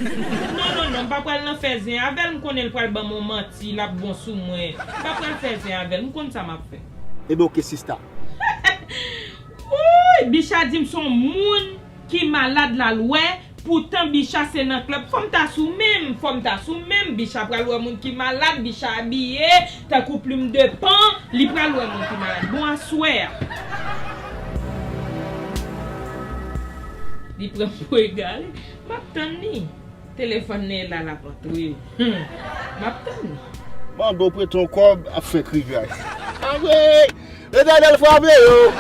Non, pas pral nan faire zin avec, me connais le pral ban mon menti, la bon sou moi. Pas pral faire zin avec, me connais ça m'a fait. Eh bien, ok, sister. Oui, Bicha dit son moun qui malade la loi. Pourtant, Bicha c'est dans club. Femme ta sou même. Bicha pral wè moun qui malade, Bicha habillé, ta kou plume de pan, li pral wè moun qui malade. Bon, assoir. Li pral pou égal. M'attend ni. Téléphone là la porte. Oui. M'attend ni. Mando pour ton corps a fait crier. Ah oui! Et d'ailleurs, il faut appeler, yo!